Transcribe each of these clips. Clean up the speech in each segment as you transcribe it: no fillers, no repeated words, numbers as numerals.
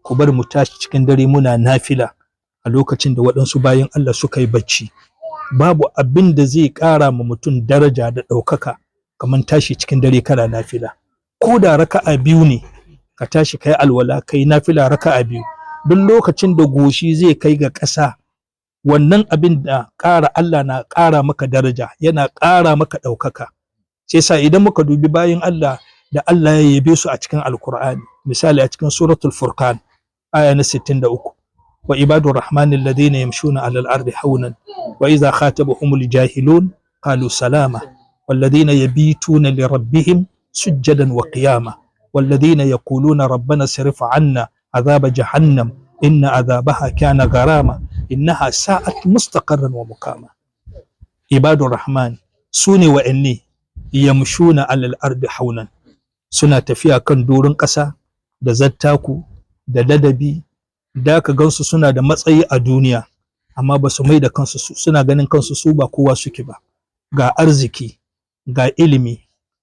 ku bar mu tashi cikin dare muna nafila a lokacin da waɗansu bayan Allah suka yi bacci. Babu abin da zai ƙara ma mutum daraja da ɗaukaka kamar tashi cikin dare kana nafila. Ko da raka'a biyu ne ka tashi kai alwala kai nafila raka'a biyu, duk lokacin da goshi zai kai ga ƙasa wannan abin da ƙara Allah na ƙara maka daraja, yana ƙara maka ɗaukaka. Sai sa idan muka dubi bayan Allah da Allah ya yabe su a cikin Alkur'ani, misali a cikin suratul Furqan aya na 63, wa ibadur rahmanil ladina yamshuna alal ardi haunan wa idza khatabahumul jahilun qalu salama wal ladina yabituna li rabbihim sujjadan wa qiyama wal ladina yaquluna rabbana sirif 'anna adhaba jahannam inna adhabaha kana gharama innaha sa'at mustaqarran wa mukama. Ibadur rahman sune wa'anni yamshuna alal ardi haunan, suna tafiya kan doron ƙasa da zattaku da ladabi, da ka gansu suna da matsayi a duniya amma ba su mai da kansu, suna ganin kansu su ba kowa suke ba, ga arziki ga ilimi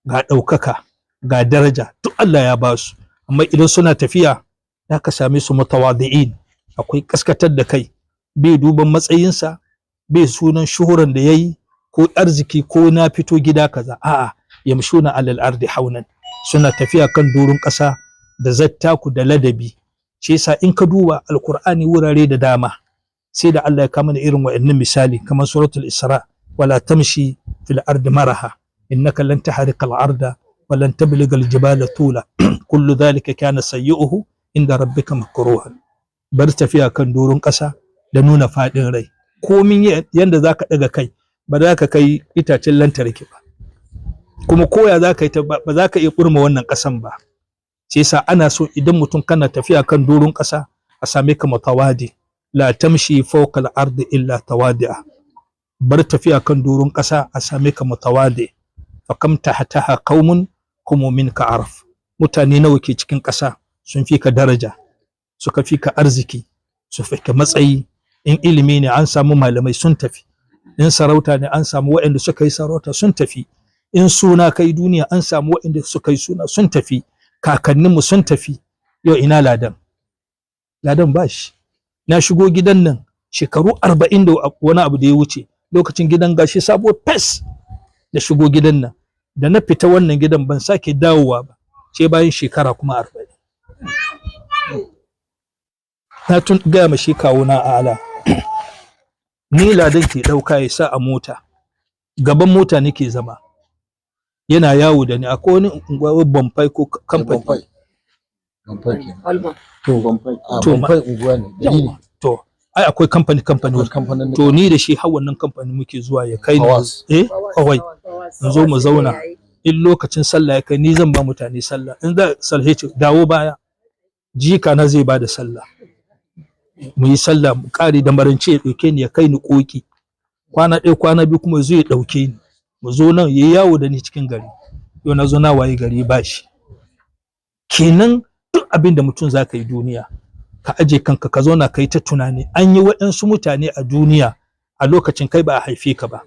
ga ɗaukaka ga daraja duk Allah ya ba su, amma idan suna tafiya da ka same su mutawadi'in, akwai kaskatar da kai, bai duban matsayinsa, bai sunan shuhuran da yayi ko arziki ko na fito gida kaza, a'a yamshuna alal ardi haunan, suna tafiya kan doron ƙasa da zattaku da ladabi. Shi yasa in ka duba Alkur'ani wurare da dama sai da Allah ya kama irin wa'annan misali kamar suratul Isra, wala tamshi fil ardi maraha innaka lan tahriqa al arda wa lan tabliga al jibala tula kullu dhalika kana sayyi'uhu inda rabbika makruhan. Bar tafiya kan doron ƙasa da nuna faɗin rai, komin yanda zaka daga kai ba za ka kai itacen lantarki ba, kuma koya za ka yi ta ba za ka iya kurma wannan ƙasan ba. Sai yasa ana so idan mutum kana tafiya kan doron ƙasa a same ka mutawadi, la tamshi fawqa al-ardi illa tawadi'a. Bar tafiya kan doron ƙasa a same ka mutawadi. Fa kam tahtaha qaumun hum minka araf. Mutane nawa ke cikin ƙasa sun fi ka daraja, suka fi ka arziki, su fi ka matsayi. In ilimi ne an samu malamai sun tafi, in sarauta ne an samu waɗanda suka yi sarauta sun tafi, in suna kai duniya an samu waɗanda suka yi suna sun tafi, kakanninmu sun tafi. Yau ina ladan? Ladan ba shi. Na shigo gidan nan shekaru 40 da wani abu da ya wuce, lokacin gidan gashi sabo fes da shigo gidan nan, da na fita wannan gidan ban sake dawowa ba ce bayan shekara kuma 40. Na tun gaya ma shi kawuna a ala ni ladan ke ɗauka ya sa a mota, gaban mota nake zama, yana yawo da ni a wani unguwar Bamfai ko kamfani. To ai akwai kamfani to ni da shi har wannan kamfani muke zuwa ya kai ni kawai in zo mu zauna, in lokacin sallah ya kai ni zan ba mutane sallah, in za salhe ce dawo baya, jika na zai ba da sallah, mu yi sallah mu kare da marance ya dauke ni ya kai ni koki, kwana ɗaya kwana biyu kuma zai dauke ni mu zo nan yayi yawo da ni cikin gari. Yau na zo na waye gari ba shi. Kenan duk abin da mutum zaka yi duniya ka aje kanka ka zauna kai ta tunani, an yi waɗansu mutane a duniya a lokacin kai ba a haife ka ba,